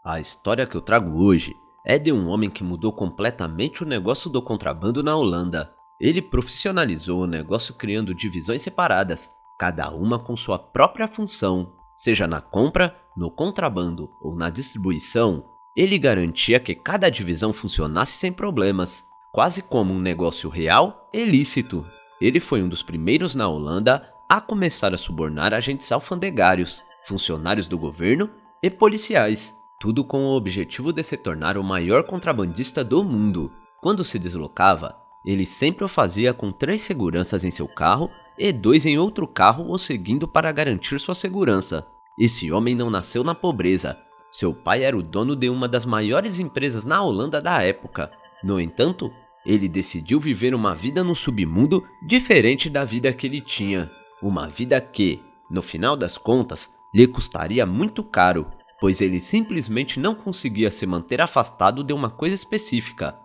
A história que eu trago hoje é de um homem que mudou completamente o negócio do contrabando na Holanda. Ele profissionalizou o negócio criando divisões separadas, cada uma com sua própria função. Seja na compra, no contrabando ou na distribuição, ele garantia que cada divisão funcionasse sem problemas, quase como um negócio real e lícito. Ele foi um dos primeiros na Holanda a começar a subornar agentes alfandegários, funcionários do governo e policiais. Tudo com o objetivo de se tornar o maior contrabandista do mundo. Quando se deslocava, ele sempre o fazia com 3 seguranças em seu carro e 2 em outro carro o seguindo para garantir sua segurança. Esse homem não nasceu na pobreza. Seu pai era o dono de uma das maiores empresas na Holanda da época. No entanto, ele decidiu viver uma vida no submundo diferente da vida que ele tinha. Uma vida que, no final das contas, lhe custaria muito caro, pois ele simplesmente não conseguia se manter afastado de uma coisa específica.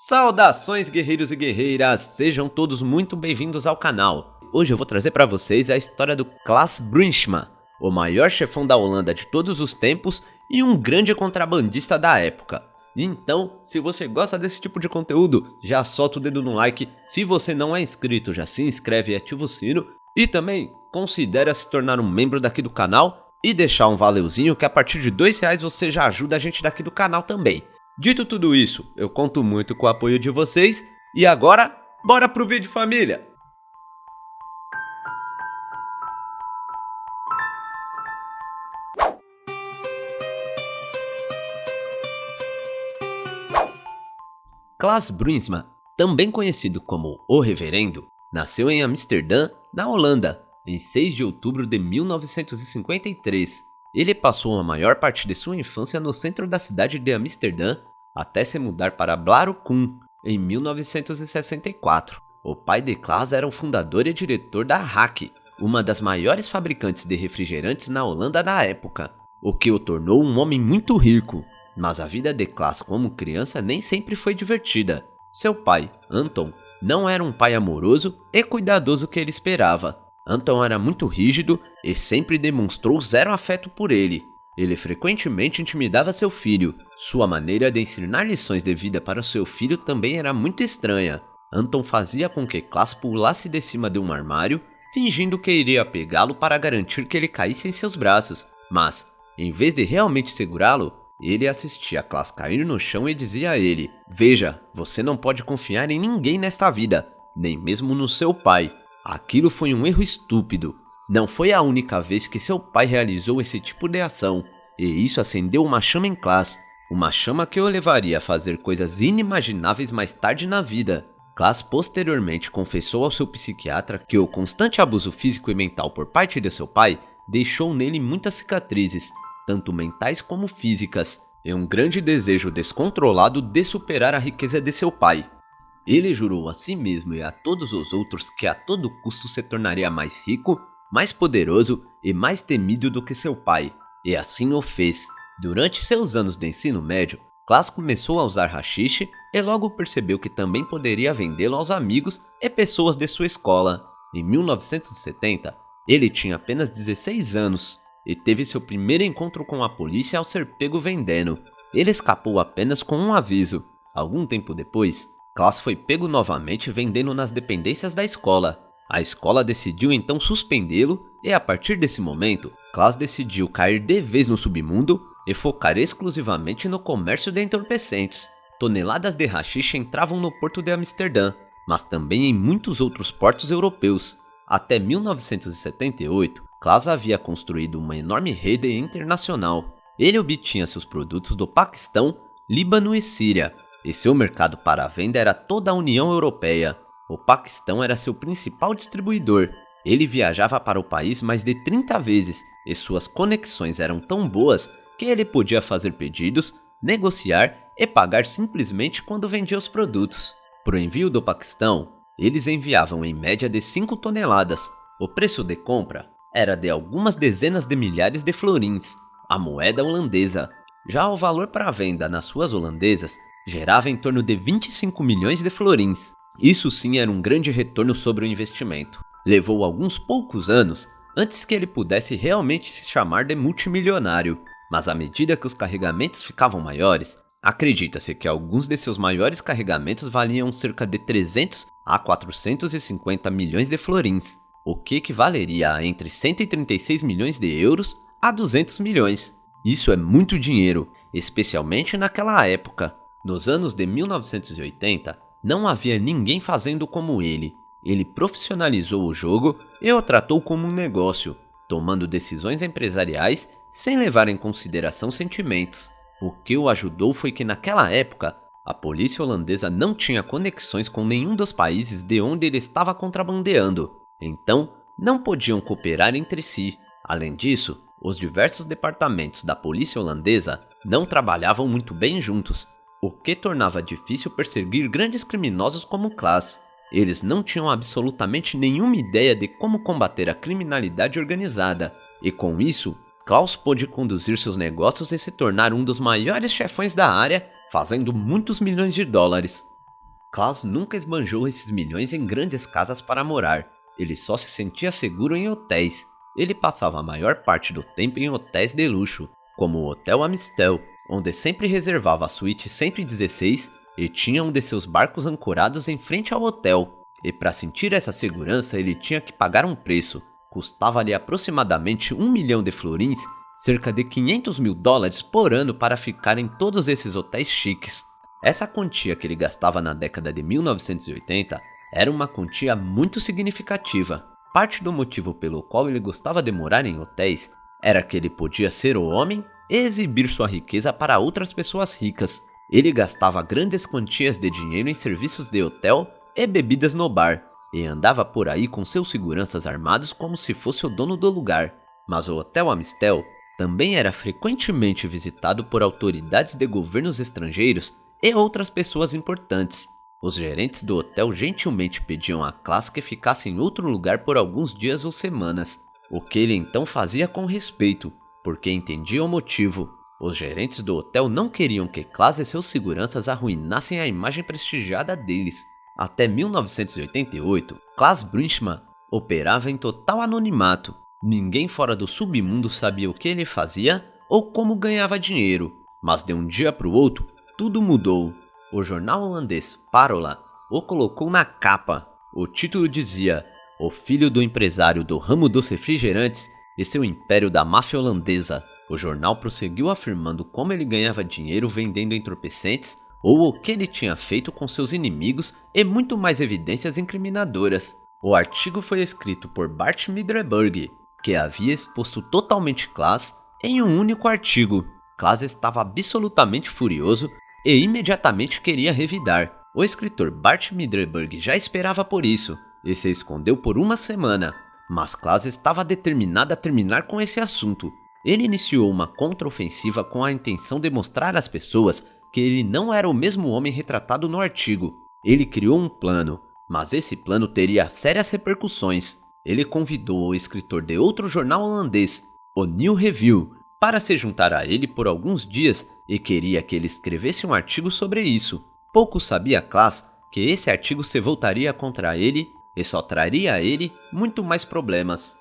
Saudações, guerreiros e guerreiras! Sejam todos muito bem-vindos ao canal. Hoje eu vou trazer para vocês a história do Klaas Bruinsma, o maior chefão da Holanda de todos os tempos e um grande contrabandista da época. Então, se você gosta desse tipo de conteúdo, já solta o dedo no like. Se você não é inscrito, já se inscreve e ativa o sino. E também considere se tornar um membro daqui do canal e deixar um valeuzinho, que a partir de R$2 você já ajuda a gente daqui do canal também. Dito tudo isso, eu conto muito com o apoio de vocês. E agora, bora pro vídeo, família! Klaas Bruinsma, também conhecido como O Reverendo, nasceu em Amsterdã, na Holanda, em 6 de outubro de 1953. Ele passou a maior parte de sua infância no centro da cidade de Amsterdã, até se mudar para Blaricum, em 1964. O pai de Klaas era o fundador e diretor da Hak, uma das maiores fabricantes de refrigerantes na Holanda da época, o que o tornou um homem muito rico. Mas a vida de Klaas como criança nem sempre foi divertida. Seu pai, Anton, não era um pai amoroso e cuidadoso que ele esperava. Anton era muito rígido e sempre demonstrou zero afeto por ele. Ele frequentemente intimidava seu filho. Sua maneira de ensinar lições de vida para seu filho também era muito estranha. Anton fazia com que Klaas pulasse de cima de um armário, fingindo que iria pegá-lo para garantir que ele caísse em seus braços. Mas, em vez de realmente segurá-lo, ele assistia Klaas cair no chão e dizia a ele: "Veja, você não pode confiar em ninguém nesta vida, nem mesmo no seu pai." Aquilo foi um erro estúpido. Não foi a única vez que seu pai realizou esse tipo de ação, e isso acendeu uma chama em Klaas, uma chama que o levaria a fazer coisas inimagináveis mais tarde na vida. Klaas posteriormente confessou ao seu psiquiatra que o constante abuso físico e mental por parte de seu pai deixou nele muitas cicatrizes, tanto mentais como físicas, e um grande desejo descontrolado de superar a riqueza de seu pai. Ele jurou a si mesmo e a todos os outros que a todo custo se tornaria mais rico, mais poderoso e mais temido do que seu pai, e assim o fez. Durante seus anos de ensino médio, Klaas começou a usar haxixe e logo percebeu que também poderia vendê-lo aos amigos e pessoas de sua escola. Em 1970, ele tinha apenas 16 anos e teve seu primeiro encontro com a polícia ao ser pego vendendo. Ele escapou apenas com um aviso. Algum tempo depois, Klaas foi pego novamente vendendo nas dependências da escola. A escola decidiu então suspendê-lo e a partir desse momento, Klaas decidiu cair de vez no submundo e focar exclusivamente no comércio de entorpecentes. Toneladas de haxixe entravam no porto de Amsterdã, mas também em muitos outros portos europeus. Até 1978, Klaas havia construído uma enorme rede internacional. Ele obtinha seus produtos do Paquistão, Líbano e Síria, e seu mercado para a venda era toda a União Europeia. O Paquistão era seu principal distribuidor. Ele viajava para o país mais de 30 vezes e suas conexões eram tão boas que ele podia fazer pedidos, negociar e pagar simplesmente quando vendia os produtos. Para o envio do Paquistão, eles enviavam em média de 5 toneladas. O preço de compra era de algumas dezenas de milhares de florins, a moeda holandesa. Já o valor para a venda nas ruas holandesas gerava em torno de 25 milhões de florins. Isso sim era um grande retorno sobre o investimento. Levou alguns poucos anos antes que ele pudesse realmente se chamar de multimilionário. mas à medida que os carregamentos ficavam maiores, acredita-se que alguns de seus maiores carregamentos valiam cerca de 300 a 450 milhões de florins, o que equivaleria a entre 136 milhões de euros a 200 milhões. Isso é muito dinheiro, especialmente naquela época. Nos anos de 1980, não havia ninguém fazendo como ele. Ele profissionalizou o jogo e o tratou como um negócio, tomando decisões empresariais sem levar em consideração sentimentos. O que o ajudou foi que naquela época, a polícia holandesa não tinha conexões com nenhum dos países de onde ele estava contrabandeando, então não podiam cooperar entre si. Além disso, os diversos departamentos da polícia holandesa não trabalhavam muito bem juntos, o que tornava difícil perseguir grandes criminosos como Klaas. Eles não tinham absolutamente nenhuma ideia de como combater a criminalidade organizada, e com isso, Klaus pôde conduzir seus negócios e se tornar um dos maiores chefões da área, fazendo muitos milhões de dólares. Klaus nunca esbanjou esses milhões em grandes casas para morar, ele só se sentia seguro em hotéis. Ele passava a maior parte do tempo em hotéis de luxo, como o Hotel Amistel, onde sempre reservava a suíte 116 e tinha um de seus barcos ancorados em frente ao hotel. E para sentir essa segurança ele tinha que pagar um preço. Custava-lhe aproximadamente 1 milhão de florins, cerca de 500 mil dólares por ano para ficar em todos esses hotéis chiques. Essa quantia que ele gastava na década de 1980 era uma quantia muito significativa. Parte do motivo pelo qual ele gostava de morar em hotéis era que ele podia ser o homem e exibir sua riqueza para outras pessoas ricas. Ele gastava grandes quantias de dinheiro em serviços de hotel e bebidas no bar, e andava por aí com seus seguranças armados como se fosse o dono do lugar. Mas o Hotel Amistel também era frequentemente visitado por autoridades de governos estrangeiros e outras pessoas importantes. Os gerentes do hotel gentilmente pediam a Klaas que ficasse em outro lugar por alguns dias ou semanas, o que ele então fazia com respeito, porque entendia o motivo. Os gerentes do hotel não queriam que Klaas e seus seguranças arruinassem a imagem prestigiada deles. Até 1988, Klaas Brinkmann operava em total anonimato. Ninguém fora do submundo sabia o que ele fazia ou como ganhava dinheiro. Mas de um dia para o outro, tudo mudou. O jornal holandês Parola o colocou na capa. O título dizia: "O filho do empresário do ramo dos refrigerantes e seu império da máfia holandesa." O jornal prosseguiu afirmando como ele ganhava dinheiro vendendo entorpecentes ou o que ele tinha feito com seus inimigos e muito mais evidências incriminadoras. O artigo foi escrito por Bart Middelburg, que havia exposto totalmente Klaas em um único artigo. Klaas estava absolutamente furioso e imediatamente queria revidar. O escritor Bart Middelburg já esperava por isso e se escondeu por uma semana, mas Klaas estava determinado a terminar com esse assunto. Ele iniciou uma contraofensiva com a intenção de mostrar às pessoas que ele não era o mesmo homem retratado no artigo. Ele criou um plano, mas esse plano teria sérias repercussões. Ele convidou o escritor de outro jornal holandês, o New Review, para se juntar a ele por alguns dias e queria que ele escrevesse um artigo sobre isso. Pouco sabia Klaas que esse artigo se voltaria contra ele e só traria a ele muito mais problemas.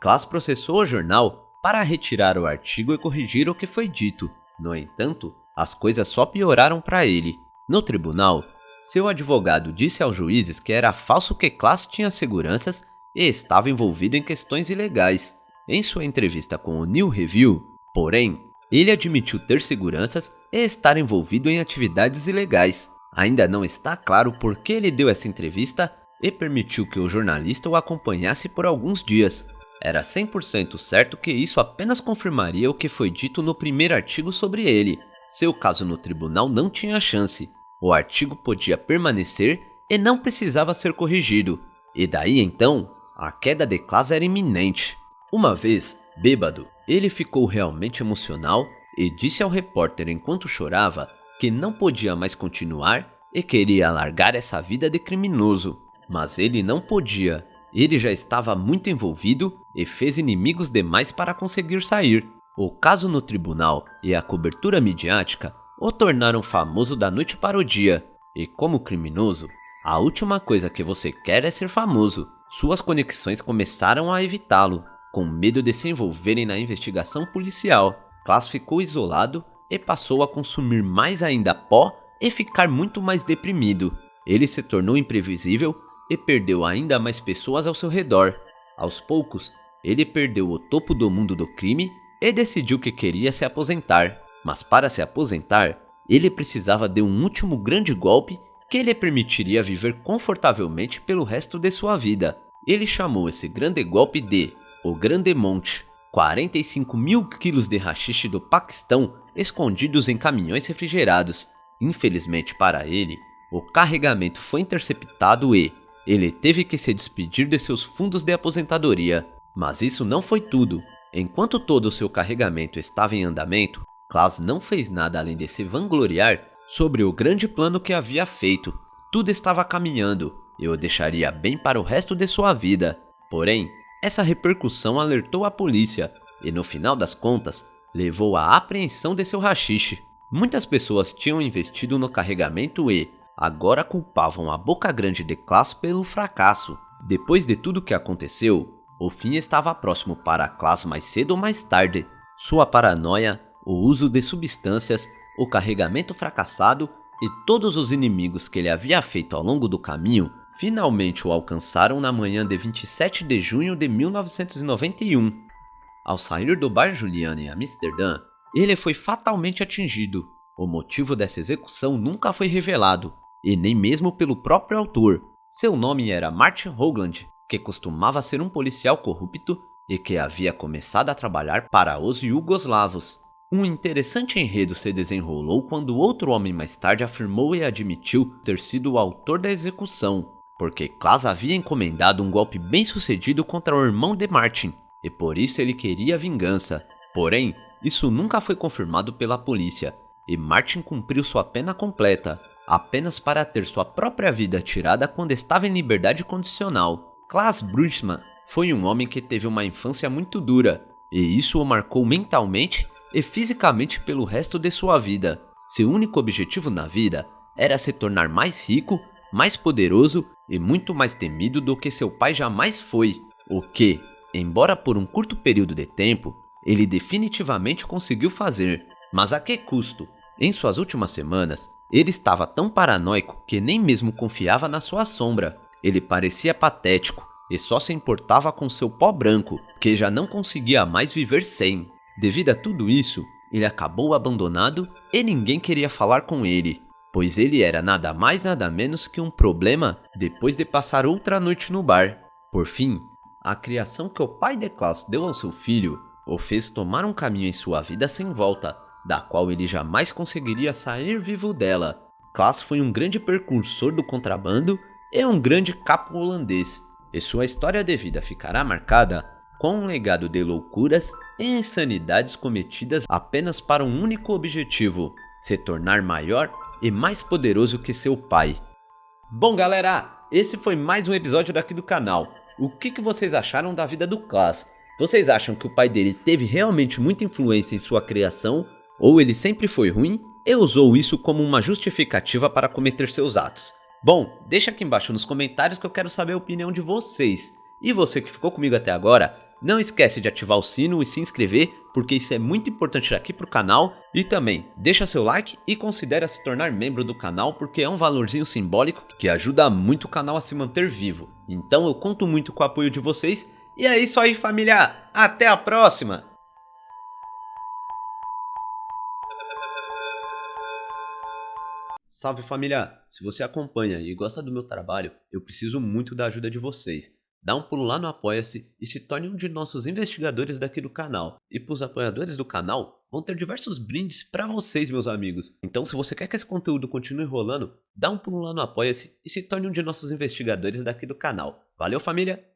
Klaas processou o jornal para retirar o artigo e corrigir o que foi dito. No entanto, as coisas só pioraram para ele. No tribunal, seu advogado disse aos juízes que era falso que Klaas tinha seguranças e estava envolvido em questões ilegais. Em sua entrevista com o New Review, porém, ele admitiu ter seguranças e estar envolvido em atividades ilegais. Ainda não está claro por que ele deu essa entrevista e permitiu que o jornalista o acompanhasse por alguns dias. Era 100% certo que isso apenas confirmaria o que foi dito no primeiro artigo sobre ele. Seu caso no tribunal não tinha chance. O artigo podia permanecer e não precisava ser corrigido. E daí então, a queda de Klaas era iminente. Uma vez, bêbado, ele ficou realmente emocional e disse ao repórter enquanto chorava que não podia mais continuar e queria largar essa vida de criminoso. Mas ele não podia. Ele já estava muito envolvido e fez inimigos demais para conseguir sair. O caso no tribunal e a cobertura midiática o tornaram famoso da noite para o dia. E como criminoso, a última coisa que você quer é ser famoso. Suas conexões começaram a evitá-lo, com medo de se envolverem na investigação policial. Klaus ficou isolado e passou a consumir mais ainda pó e ficar muito mais deprimido. Ele se tornou imprevisível e perdeu ainda mais pessoas ao seu redor. Aos poucos, ele perdeu o topo do mundo do crime e decidiu que queria se aposentar. Mas para se aposentar, ele precisava de um último grande golpe que lhe permitiria viver confortavelmente pelo resto de sua vida. Ele chamou esse grande golpe de o Grande Monte. 45 mil quilos de haxixe do Paquistão escondidos em caminhões refrigerados. Infelizmente para ele, o carregamento foi interceptado e ele teve que se despedir de seus fundos de aposentadoria. Mas isso não foi tudo. Enquanto todo o seu carregamento estava em andamento, Klaus não fez nada além de se vangloriar sobre o grande plano que havia feito. Tudo estava caminhando e o deixaria bem para o resto de sua vida. Porém, essa repercussão alertou a polícia e, no final das contas, levou à apreensão de seu haxixe. Muitas pessoas tinham investido no carregamento e agora culpavam a boca grande de Klaus pelo fracasso. Depois de tudo que aconteceu, o fim estava próximo para Klaus mais cedo ou mais tarde. Sua paranoia, o uso de substâncias, o carregamento fracassado e todos os inimigos que ele havia feito ao longo do caminho finalmente o alcançaram na manhã de 27 de junho de 1991. Ao sair do bar Juliana em Amsterdã, ele foi fatalmente atingido. O motivo dessa execução nunca foi revelado, e nem mesmo pelo próprio autor. Seu nome era Martin Hoagland, que costumava ser um policial corrupto e que havia começado a trabalhar para os iugoslavos. Um interessante enredo se desenrolou quando outro homem mais tarde afirmou e admitiu ter sido o autor da execução, porque Klaus havia encomendado um golpe bem sucedido contra o irmão de Martin, e por isso ele queria vingança. Porém, isso nunca foi confirmado pela polícia, e Martin cumpriu sua pena completa, apenas para ter sua própria vida tirada quando estava em liberdade condicional. Klaus Brunsman foi um homem que teve uma infância muito dura, e isso o marcou mentalmente e fisicamente pelo resto de sua vida. Seu único objetivo na vida era se tornar mais rico, mais poderoso e muito mais temido do que seu pai jamais foi, o que, embora por um curto período de tempo, ele definitivamente conseguiu fazer. Mas a que custo? Em suas últimas semanas, ele estava tão paranoico que nem mesmo confiava na sua sombra. Ele parecia patético e só se importava com seu pó branco, que já não conseguia mais viver sem. Devido a tudo isso, ele acabou abandonado e ninguém queria falar com ele, pois ele era nada mais nada menos que um problema depois de passar outra noite no bar. Por fim, a criação que o pai de Klaus deu ao seu filho o fez tomar um caminho em sua vida sem volta, da qual ele jamais conseguiria sair vivo dela. Klaus foi um grande precursor do contrabando e um grande capo holandês, e sua história de vida ficará marcada com um legado de loucuras e insanidades cometidas apenas para um único objetivo: se tornar maior e mais poderoso que seu pai. Bom galera, esse foi mais um episódio daqui do canal. O que vocês acharam da vida do Klaus? Vocês acham que o pai dele teve realmente muita influência em sua criação? Ou ele sempre foi ruim e usou isso como uma justificativa para cometer seus atos? Bom, deixa aqui embaixo nos comentários que eu quero saber a opinião de vocês. E você que ficou comigo até agora, não esquece de ativar o sino e se inscrever, porque isso é muito importante aqui pro canal. E também, deixa seu like e considere se tornar membro do canal, porque é um valorzinho simbólico que ajuda muito o canal a se manter vivo. Então eu conto muito com o apoio de vocês. E é isso aí, família! Até a próxima! Salve família! Se você acompanha e gosta do meu trabalho, eu preciso muito da ajuda de vocês. Dá um pulo lá no Apoia-se e se torne um de nossos investigadores daqui do canal. E para os apoiadores do canal, vão ter diversos brindes para vocês, meus amigos. Então se você quer que esse conteúdo continue rolando, dá um pulo lá no Apoia-se e se torne um de nossos investigadores daqui do canal. Valeu família!